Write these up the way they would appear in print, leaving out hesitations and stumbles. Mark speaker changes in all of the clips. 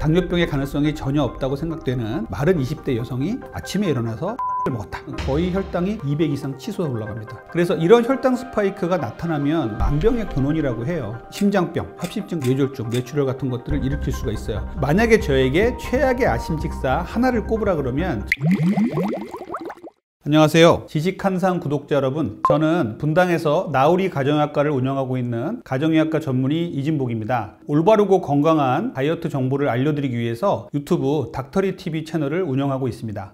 Speaker 1: 당뇨병의 가능성이 전혀 없다고 생각되는 마른 20대 여성이 아침에 일어나서 먹었다. 거의 혈당이 200 이상 치솟아 올라갑니다. 그래서 이런 혈당 스파이크가 나타나면 만병의 근원이라고 해요. 심장병, 합심증, 뇌졸중, 뇌출혈 같은 것들을 일으킬 수가 있어요. 만약에 저에게 최악의 아침 식사 하나를 꼽으라 그러면 안녕하세요. 지식한상 구독자 여러분, 저는 분당에서 나우리 가정의학과를 운영하고 있는 가정의학과 전문의 이진복입니다. 올바르고 건강한 다이어트 정보를 알려드리기 위해서 유튜브 닥터리TV 채널을 운영하고 있습니다.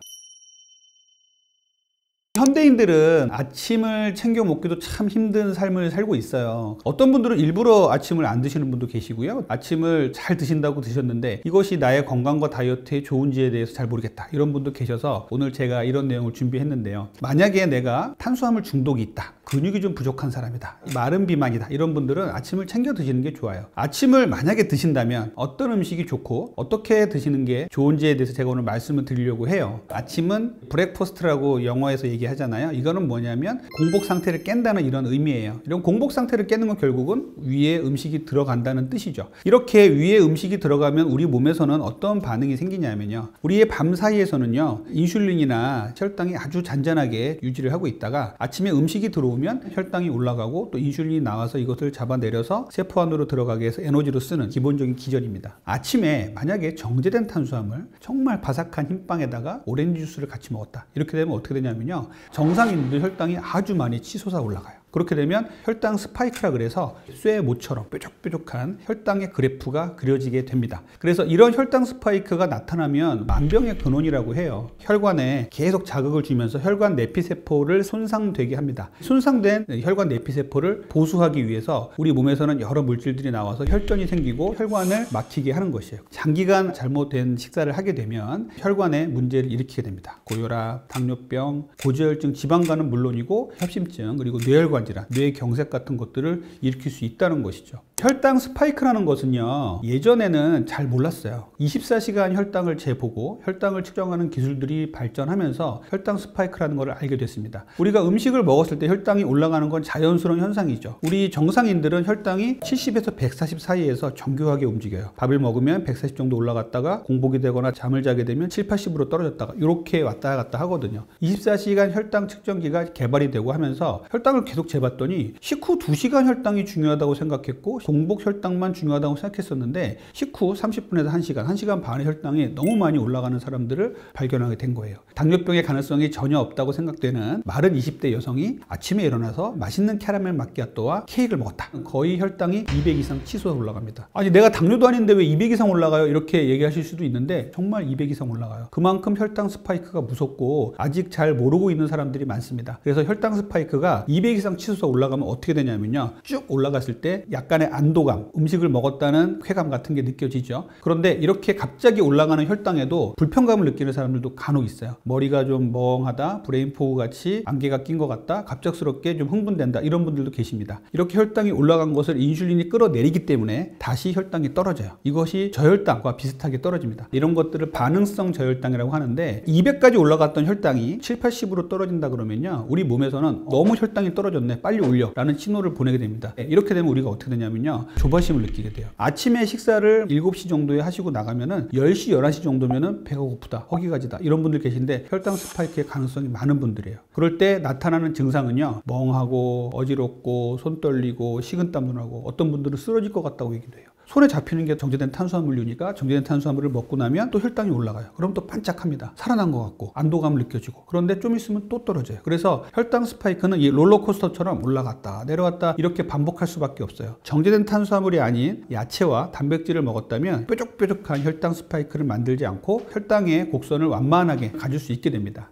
Speaker 1: 현대인들은 아침을 챙겨 먹기도 참 힘든 삶을 살고 있어요. 어떤 분들은 일부러 아침을 안 드시는 분도 계시고요. 아침을 잘 드신다고 드셨는데 이것이 나의 건강과 다이어트에 좋은지에 대해서 잘 모르겠다, 이런 분도 계셔서 오늘 제가 이런 내용을 준비했는데요. 만약에 내가 탄수화물 중독이 있다, 근육이 좀 부족한 사람이다, 마른 비만이다, 이런 분들은 아침을 챙겨 드시는 게 좋아요. 아침을 만약에 드신다면 어떤 음식이 좋고 어떻게 드시는 게 좋은지에 대해서 제가 오늘 말씀을 드리려고 해요. 아침은 브렉퍼스트라고 영어에서 하잖아요. 이거는 뭐냐면 공복 상태를 깬다는 이런 의미예요. 이런 공복 상태를 깨는 건 결국은 위에 음식이 들어간다는 뜻이죠. 이렇게 위에 음식이 들어가면 우리 몸에서는 어떤 반응이 생기냐면요, 우리의 밤 사이에서는요 인슐린이나 혈당이 아주 잔잔하게 유지를 하고 있다가 아침에 음식이 들어오면 혈당이 올라가고 또 인슐린이 나와서 이것을 잡아내려서 세포 안으로 들어가게 해서 에너지로 쓰는 기본적인 기전입니다. 아침에 만약에 정제된 탄수화물, 정말 바삭한 흰빵에다가 오렌지 주스를 같이 먹었다, 이렇게 되면 어떻게 되냐면요, 정상인들 혈당이 아주 많이 치솟아 올라가요. 그렇게 되면 혈당 스파이크라 그래서 쇠모처럼 뾰족뾰족한 혈당의 그래프가 그려지게 됩니다. 그래서 이런 혈당 스파이크가 나타나면 만병의 근원이라고 해요. 혈관에 계속 자극을 주면서 혈관 내피세포를 손상되게 합니다. 손상된 혈관 내피세포를 보수하기 위해서 우리 몸에서는 여러 물질들이 나와서 혈전이 생기고 혈관을 막히게 하는 것이에요. 장기간 잘못된 식사를 하게 되면 혈관에 문제를 일으키게 됩니다. 고혈압, 당뇨병, 고지혈증, 지방간은 물론이고 협심증, 그리고 뇌혈관 질환, 뇌경색 같은 것들을 일으킬 수 있다는 것이죠. 혈당 스파이크라는 것은요, 예전에는 잘 몰랐어요. 24시간 혈당을 재보고 혈당을 측정하는 기술들이 발전하면서 혈당 스파이크라는 것을 알게 됐습니다. 우리가 음식을 먹었을 때 혈당이 올라가는 건 자연스러운 현상이죠. 우리 정상인들은 혈당이 70에서 140 사이에서 정교하게 움직여요. 밥을 먹으면 140 정도 올라갔다가 공복이 되거나 잠을 자게 되면 7, 80으로 떨어졌다가 이렇게 왔다 갔다 하거든요. 24시간 혈당 측정기가 개발이 되고 하면서 혈당을 계속 재봤더니 식후 2시간 혈당이 중요하다고 생각했고 공복 혈당만 중요하다고 생각했었는데 식후 30분에서 1시간 반의 혈당이 너무 많이 올라가는 사람들을 발견하게 된 거예요. 당뇨병의 가능성이 전혀 없다고 생각되는 마른 20대 여성이 아침에 일어나서 맛있는 캐러멜 마키아토와 케이크를 먹었다. 거의 혈당이 200 이상 치솟아 올라갑니다. 아니, 내가 당뇨도 아닌데 왜 200 이상 올라가요? 이렇게 얘기하실 수도 있는데 정말 200 이상 올라가요. 그만큼 혈당 스파이크가 무섭고 아직 잘 모르고 있는 사람들이 많습니다. 그래서 혈당 스파이크가 200 이상 치솟아 올라가면 어떻게 되냐면요, 쭉 올라갔을 때 약간의 안도감, 음식을 먹었다는 쾌감 같은 게 느껴지죠. 그런데 이렇게 갑자기 올라가는 혈당에도 불편감을 느끼는 사람들도 간혹 있어요. 머리가 좀 멍하다, 브레인 포그 같이 안개가 낀 것 같다, 갑작스럽게 좀 흥분된다, 이런 분들도 계십니다. 이렇게 혈당이 올라간 것을 인슐린이 끌어내리기 때문에 다시 혈당이 떨어져요. 이것이 저혈당과 비슷하게 떨어집니다. 이런 것들을 반응성 저혈당이라고 하는데 200까지 올라갔던 혈당이 7, 80으로 떨어진다 그러면요, 우리 몸에서는 너무 혈당이 떨어졌네, 빨리 올려 라는 신호를 보내게 됩니다. 이렇게 되면 우리가 어떻게 되냐면요, 조바심을 느끼게 돼요. 아침에 식사를 7시 정도에 하시고 나가면은 10시, 11시 정도면은 배가 고프다, 허기가지다, 이런 분들 계신데 혈당 스파이크의 가능성이 많은 분들이에요. 그럴 때 나타나는 증상은요, 멍하고 어지럽고 손 떨리고 식은땀도 나고 어떤 분들은 쓰러질 것 같다고 얘기도 해요. 손에 잡히는 게 정제된 탄수화물류니까 정제된 탄수화물을 먹고 나면 또 혈당이 올라가요. 그럼 또 반짝합니다. 살아난 것 같고 안도감을 느껴지고. 그런데 좀 있으면 또 떨어져요. 그래서 혈당 스파이크는 이 롤러코스터처럼 올라갔다 내려갔다 이렇게 반복할 수밖에 없어요. 정제된 탄수화물이 아닌 야채와 단백질을 먹었다면 뾰족뾰족한 혈당 스파이크를 만들지 않고 혈당의 곡선을 완만하게 가질 수 있게 됩니다.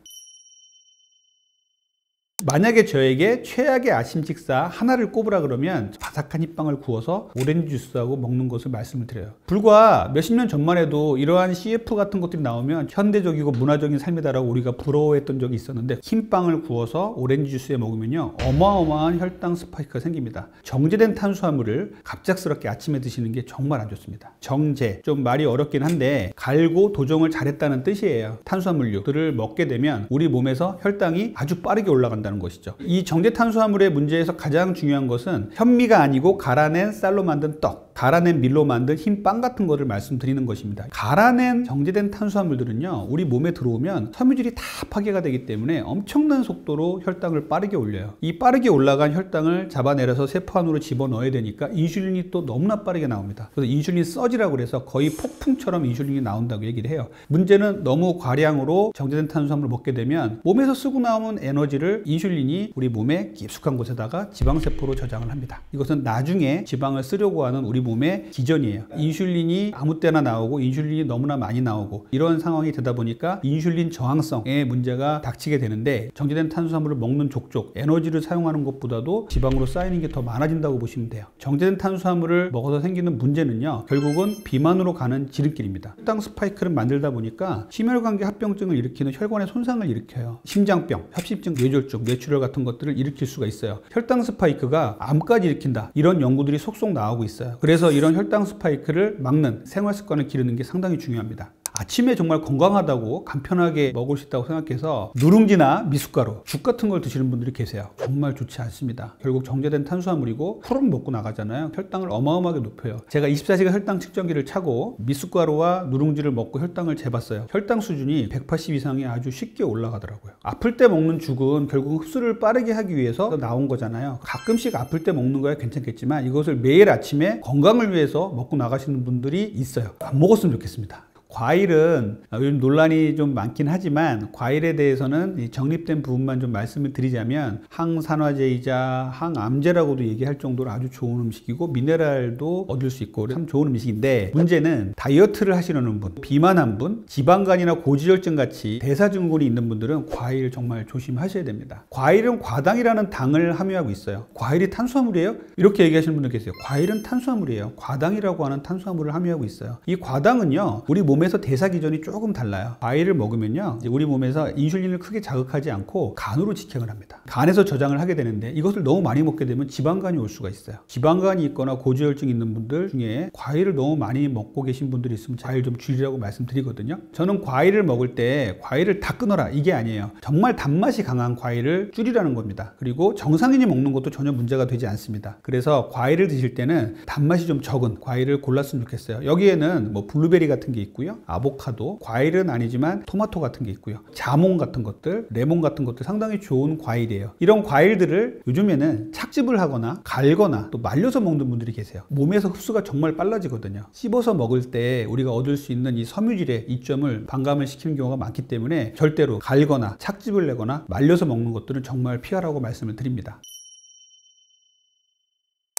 Speaker 1: 만약에 저에게 최악의 아침 식사 하나를 꼽으라 그러면 바삭한 흰빵을 구워서 오렌지 주스하고 먹는 것을 말씀을 드려요. 불과 몇십 년 전만 해도 이러한 CF 같은 것들이 나오면 현대적이고 문화적인 삶이다라고 우리가 부러워했던 적이 있었는데, 흰빵을 구워서 오렌지 주스에 먹으면요, 어마어마한 혈당 스파이크가 생깁니다. 정제된 탄수화물을 갑작스럽게 아침에 드시는 게 정말 안 좋습니다. 정제, 좀 말이 어렵긴 한데 갈고 도정을 잘했다는 뜻이에요. 탄수화물류들을 먹게 되면 우리 몸에서 혈당이 아주 빠르게 올라간다는 것이죠. 이 정제 탄수화물의 문제에서 가장 중요한 것은 현미가 아니고 갈아낸 쌀로 만든 떡, 갈아낸 밀로 만든 흰 빵 같은 거를 말씀드리는 것입니다. 갈아낸 정제된 탄수화물들은요, 우리 몸에 들어오면 섬유질이 다 파괴가 되기 때문에 엄청난 속도로 혈당을 빠르게 올려요. 이 빠르게 올라간 혈당을 잡아내려서 세포 안으로 집어넣어야 되니까 인슐린이 또 너무나 빠르게 나옵니다. 그래서 인슐린 서지라고 그래서 거의 폭풍처럼 인슐린이 나온다고 얘기를 해요. 문제는 너무 과량으로 정제된 탄수화물을 먹게 되면 몸에서 쓰고 나오는 에너지를 인슐린이 우리 몸의 깊숙한 곳에다가 지방세포로 저장을 합니다. 이것은 나중에 지방을 쓰려고 하는 우리 몸의 기전이에요. 인슐린이 아무 때나 나오고 인슐린이 너무나 많이 나오고 이런 상황이 되다 보니까 인슐린 저항성에 문제가 닥치게 되는데, 정제된 탄수화물을 먹는 족족 에너지를 사용하는 것보다도 지방으로 쌓이는 게 더 많아진다고 보시면 돼요. 정제된 탄수화물을 먹어서 생기는 문제는요, 결국은 비만으로 가는 지름길입니다. 혈당 스파이크를 만들다 보니까 심혈관계 합병증을 일으키는 혈관의 손상을 일으켜요. 심장병, 협심증, 뇌졸중, 뇌출혈 같은 것들을 일으킬 수가 있어요. 혈당 스파이크가 암까지 일으킨다, 이런 연구들이 속속 나오고 있어요. 그래서 이런 혈당 스파이크를 막는 생활 습관을 기르는 게 상당히 중요합니다. 아침에 정말 건강하다고 간편하게 먹을 수 있다고 생각해서 누룽지나 미숫가루, 죽 같은 걸 드시는 분들이 계세요. 정말 좋지 않습니다. 결국 정제된 탄수화물이고 후루룩 먹고 나가잖아요. 혈당을 어마어마하게 높여요. 제가 24시간 혈당 측정기를 차고 미숫가루와 누룽지를 먹고 혈당을 재봤어요. 혈당 수준이 180 이상이 아주 쉽게 올라가더라고요. 아플 때 먹는 죽은 결국 흡수를 빠르게 하기 위해서 나온 거잖아요. 가끔씩 아플 때 먹는 거야 괜찮겠지만 이것을 매일 아침에 건강을 위해서 먹고 나가시는 분들이 있어요. 안 먹었으면 좋겠습니다. 과일은 요즘 논란이 좀 많긴 하지만 과일에 대해서는 정립된 부분만 좀 말씀을 드리자면 항산화제이자 항암제라고도 얘기할 정도로 아주 좋은 음식이고 미네랄도 얻을 수 있고 참 좋은 음식인데, 문제는 다이어트를 하시려는 분, 비만한 분, 지방간이나 고지혈증 같이 대사증후군이 있는 분들은 과일 정말 조심하셔야 됩니다. 과일은 과당이라는 당을 함유하고 있어요. 과일이 탄수화물이에요? 이렇게 얘기하시는 분들 계세요. 과일은 탄수화물이에요. 과당이라고 하는 탄수화물을 함유하고 있어요. 이 과당은요, 우리 몸에서 대사 기전이 조금 달라요. 과일을 먹으면요, 우리 몸에서 인슐린을 크게 자극하지 않고 간으로 직행을 합니다. 간에서 저장을 하게 되는데 이것을 너무 많이 먹게 되면 지방간이 올 수가 있어요. 지방간이 있거나 고지혈증 있는 분들 중에 과일을 너무 많이 먹고 계신 분들이 있으면 과일 좀 줄이라고 말씀드리거든요. 저는 과일을 먹을 때 과일을 다 끊어라, 이게 아니에요. 정말 단맛이 강한 과일을 줄이라는 겁니다. 그리고 정상인이 먹는 것도 전혀 문제가 되지 않습니다. 그래서 과일을 드실 때는 단맛이 좀 적은 과일을 골랐으면 좋겠어요. 여기에는 뭐 블루베리 같은 게 있고요, 아보카도, 과일은 아니지만 토마토 같은 게 있고요, 자몽 같은 것들, 레몬 같은 것들 상당히 좋은 과일이에요. 이런 과일들을 요즘에는 착즙을 하거나 갈거나 또 말려서 먹는 분들이 계세요. 몸에서 흡수가 정말 빨라지거든요. 씹어서 먹을 때 우리가 얻을 수 있는 이 섬유질의 이점을 반감을 시키는 경우가 많기 때문에 절대로 갈거나 착즙을 내거나 말려서 먹는 것들은 정말 피하라고 말씀을 드립니다.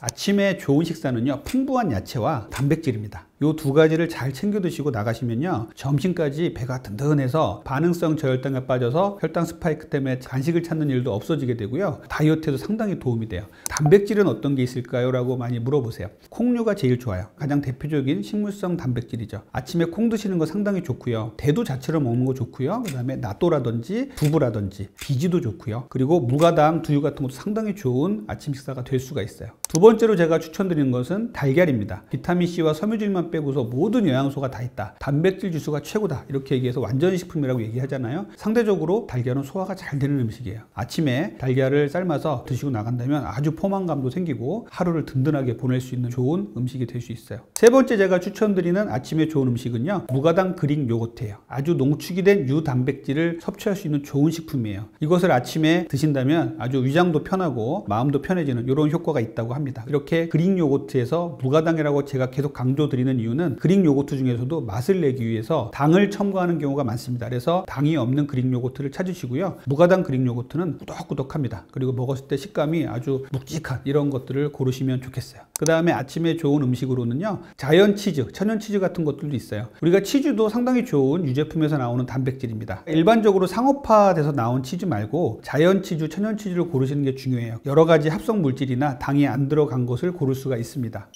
Speaker 1: 아침에 좋은 식사는요, 풍부한 야채와 단백질입니다. 이 두 가지를 잘 챙겨 드시고 나가시면요, 점심까지 배가 든든해서 반응성 저혈당에 빠져서 혈당 스파이크 때문에 간식을 찾는 일도 없어지게 되고요, 다이어트에도 상당히 도움이 돼요. 단백질은 어떤 게 있을까요? 라고 많이 물어보세요. 콩류가 제일 좋아요. 가장 대표적인 식물성 단백질이죠. 아침에 콩 드시는 거 상당히 좋고요, 대두 자체로 먹는 거 좋고요, 그 다음에 나또라든지 두부라든지 비지도 좋고요, 그리고 무가당 두유 같은 것도 상당히 좋은 아침 식사가 될 수가 있어요. 두 번째로 제가 추천드리는 것은 달걀입니다. 비타민C와 섬유질만 빼고서 모든 영양소가 다 있다, 단백질 지수가 최고다, 이렇게 얘기해서 완전식품이라고 얘기하잖아요. 상대적으로 달걀은 소화가 잘 되는 음식이에요. 아침에 달걀을 삶아서 드시고 나간다면 아주 포만감도 생기고 하루를 든든하게 보낼 수 있는 좋은 음식이 될 수 있어요. 세 번째 제가 추천드리는 아침에 좋은 음식은요, 무가당 그릭 요거트예요. 아주 농축이 된 유단백질을 섭취할 수 있는 좋은 식품이에요. 이것을 아침에 드신다면 아주 위장도 편하고 마음도 편해지는 이런 효과가 있다고 합니다. 이렇게 그릭 요거트에서 무가당이라고 제가 계속 강조드리는 이유는 그릭 요거트 중에서도 맛을 내기 위해서 당을 첨가하는 경우가 많습니다. 그래서 당이 없는 그릭 요거트를 찾으시고요, 무가당 그릭 요거트는 꾸덕꾸덕합니다. 그리고 먹었을 때 식감이 아주 묵직한 이런 것들을 고르시면 좋겠어요. 그 다음에 아침에 좋은 음식으로는요, 자연 치즈, 천연 치즈 같은 것들도 있어요. 우리가 치즈도 상당히 좋은 유제품에서 나오는 단백질입니다. 일반적으로 상업화돼서 나온 치즈 말고 자연 치즈, 천연 치즈를 고르시는 게 중요해요. 여러 가지 합성 물질이나 당이 안 들어간 것을 고를 수가 있습니다.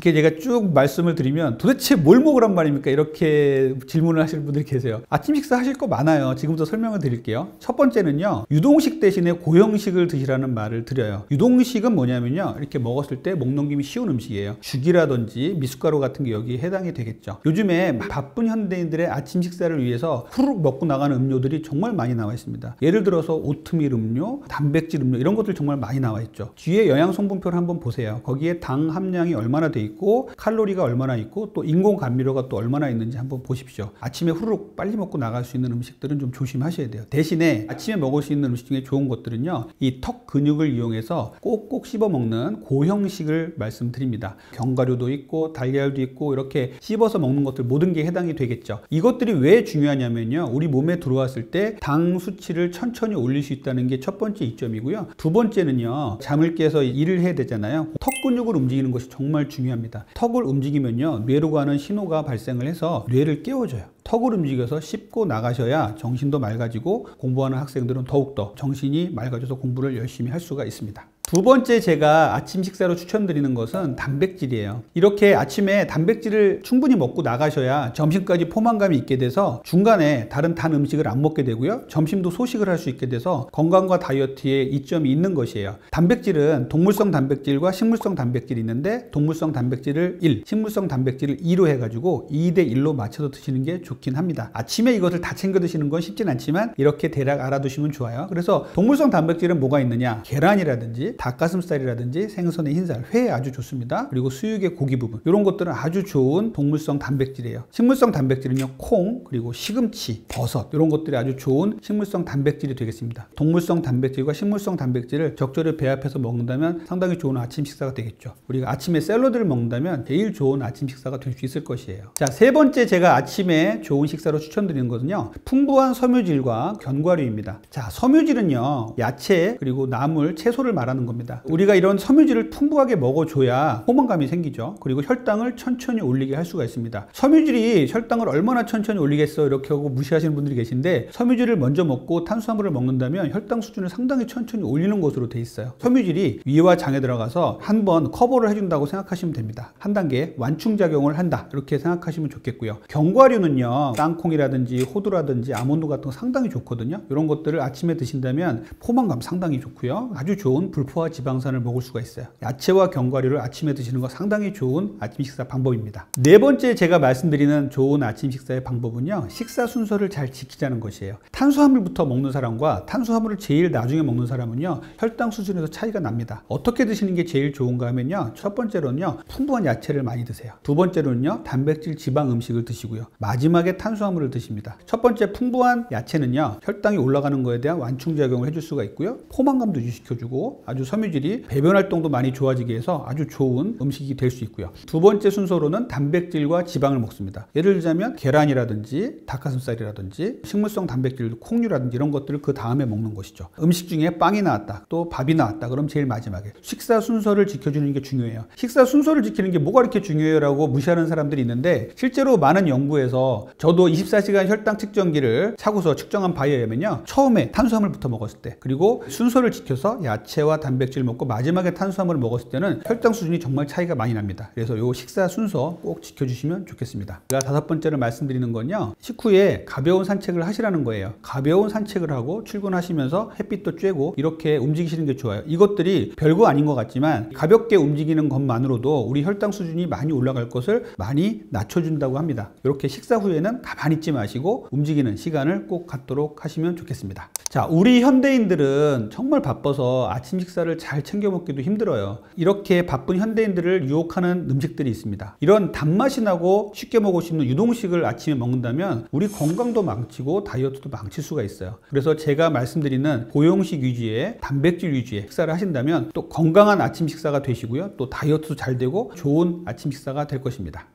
Speaker 1: 이렇게 제가 쭉 말씀을 드리면 도대체 뭘 먹으란 말입니까? 이렇게 질문을 하시는 분들이 계세요. 아침 식사 하실 거 많아요. 지금부터 설명을 드릴게요. 첫 번째는요, 유동식 대신에 고형식을 드시라는 말을 드려요. 유동식은 뭐냐면요, 이렇게 먹었을 때 목 넘김이 쉬운 음식이에요. 죽이라든지 미숫가루 같은 게 여기에 해당이 되겠죠. 요즘에 바쁜 현대인들의 아침 식사를 위해서 후루룩 먹고 나가는 음료들이 정말 많이 나와 있습니다. 예를 들어서 오트밀 음료, 단백질 음료, 이런 것들 정말 많이 나와 있죠. 뒤에 영양 성분표를 한번 보세요. 거기에 당 함량이 얼마나 돼 있고 칼로리가 얼마나 있고 또 인공 감미료가 또 얼마나 있는지 한번 보십시오. 아침에 후루룩 빨리 먹고 나갈 수 있는 음식들은 좀 조심하셔야 돼요. 대신에 아침에 먹을 수 있는 음식 중에 좋은 것들은요, 이 턱 근육을 이용해서 꼭꼭 씹어 먹는 고형식을 말씀드립니다. 견과류도 있고 달걀도 있고 이렇게 씹어서 먹는 것들 모든 게 해당이 되겠죠. 이것들이 왜 중요하냐면요, 우리 몸에 들어왔을 때 당 수치를 천천히 올릴 수 있다는 게 첫 번째 이점이고요. 두 번째는요, 잠을 깨서 일을 해야 되잖아요. 턱 근육을 움직이는 것이 정말 중요합니다. 턱을 움직이면요, 뇌로 가는 신호가 발생을 해서 뇌를 깨워줘요. 턱을 움직여서 씹고 나가셔야 정신도 맑아지고 공부하는 학생들은 더욱더 정신이 맑아져서 공부를 열심히 할 수가 있습니다. 두 번째 제가 아침 식사로 추천드리는 것은 단백질이에요. 이렇게 아침에 단백질을 충분히 먹고 나가셔야 점심까지 포만감이 있게 돼서 중간에 다른 단 음식을 안 먹게 되고요, 점심도 소식을 할 수 있게 돼서 건강과 다이어트에 이점이 있는 것이에요. 단백질은 동물성 단백질과 식물성 단백질이 있는데 동물성 단백질을 1, 식물성 단백질을 2로 해가지고 2대 1로 맞춰서 드시는 게 좋긴 합니다. 아침에 이것을 다 챙겨 드시는 건 쉽진 않지만 이렇게 대략 알아두시면 좋아요. 그래서 동물성 단백질은 뭐가 있느냐, 계란이라든지 닭가슴살이라든지 생선의 흰살, 회 아주 좋습니다. 그리고 수육의 고기 부분, 이런 것들은 아주 좋은 동물성 단백질이에요. 식물성 단백질은요, 콩, 그리고 시금치, 버섯, 이런 것들이 아주 좋은 식물성 단백질이 되겠습니다. 동물성 단백질과 식물성 단백질을 적절히 배합해서 먹는다면 상당히 좋은 아침 식사가 되겠죠. 우리가 아침에 샐러드를 먹는다면 제일 좋은 아침 식사가 될 수 있을 것이에요. 자, 세 번째 제가 아침에 좋은 식사로 추천드리는 것은요, 풍부한 섬유질과 견과류입니다. 자, 섬유질은요, 야채 그리고 나물, 채소를 말하는 겁니다. 우리가 이런 섬유질을 풍부하게 먹어줘야 포만감이 생기죠. 그리고 혈당을 천천히 올리게 할 수가 있습니다. 섬유질이 혈당을 얼마나 천천히 올리겠어 이렇게 하고 무시하시는 분들이 계신데, 섬유질을 먼저 먹고 탄수화물을 먹는다면 혈당 수준을 상당히 천천히 올리는 것으로 돼 있어요. 섬유질이 위와 장에 들어가서 한번 커버를 해준다고 생각하시면 됩니다. 한 단계 완충작용을 한다, 이렇게 생각하시면 좋겠고요. 견과류는요, 땅콩이라든지 호두라든지 아몬드 같은 거 상당히 좋거든요. 이런 것들을 아침에 드신다면 포만감 상당히 좋고요, 아주 좋은 불포화 지방산을 먹을 수가 있어요. 야채와 견과류를 아침에 드시는 거 상당히 좋은 아침 식사 방법입니다. 네 번째 제가 말씀드리는 좋은 아침 식사의 방법은요, 식사 순서를 잘 지키자는 것이에요. 탄수화물부터 먹는 사람과 탄수화물을 제일 나중에 먹는 사람은요, 혈당 수준에서 차이가 납니다. 어떻게 드시는 게 제일 좋은가 하면요, 첫 번째로는요, 풍부한 야채를 많이 드세요. 두 번째로는요, 단백질 지방 음식을 드시고요, 마지막에 탄수화물을 드십니다. 첫 번째 풍부한 야채는요, 혈당이 올라가는 거에 대한 완충작용을 해줄 수가 있고요, 포만감도 유지시켜주고 아주 섬유질이 배변 활동도 많이 좋아지게 해서 아주 좋은 음식이 될 수 있고요. 두 번째 순서로는 단백질과 지방을 먹습니다. 예를 들자면 계란이라든지 닭가슴살이라든지 식물성 단백질, 콩류라든지 이런 것들을 그 다음에 먹는 것이죠. 음식 중에 빵이 나왔다, 또 밥이 나왔다, 그럼 제일 마지막에. 식사 순서를 지켜주는 게 중요해요. 식사 순서를 지키는 게 뭐가 이렇게 중요해요 라고 무시하는 사람들이 있는데, 실제로 많은 연구에서 저도 24시간 혈당 측정기를 차고서 측정한 바에 의하면요, 처음에 탄수화물부터 먹었을 때, 그리고 순서를 지켜서 야채와 단백질 먹고 마지막에 탄수화물을 먹었을 때는 혈당 수준이 정말 차이가 많이 납니다. 그래서 요 식사 순서 꼭 지켜주시면 좋겠습니다. 제가 다섯 번째로 말씀드리는 건요, 식후에 가벼운 산책을 하시라는 거예요. 가벼운 산책을 하고 출근하시면서 햇빛도 쬐고 이렇게 움직이시는 게 좋아요. 이것들이 별거 아닌 것 같지만 가볍게 움직이는 것만으로도 우리 혈당 수준이 많이 올라갈 것을 많이 낮춰준다고 합니다. 이렇게 식사 후에는 가만히 있지 마시고 움직이는 시간을 꼭 갖도록 하시면 좋겠습니다. 자, 우리 현대인들은 정말 바빠서 아침 식사를 잘 챙겨 먹기도 힘들어요. 이렇게 바쁜 현대인들을 유혹하는 음식들이 있습니다. 이런 단맛이 나고 쉽게 먹을 수 있는 유동식을 아침에 먹는다면 우리 건강도 망치고 다이어트도 망칠 수가 있어요. 그래서 제가 말씀드리는 고형식 위주의 단백질 위주의 식사를 하신다면 또 건강한 아침 식사가 되시고요, 또 다이어트도 잘 되고 좋은 아침 식사가 될 것입니다.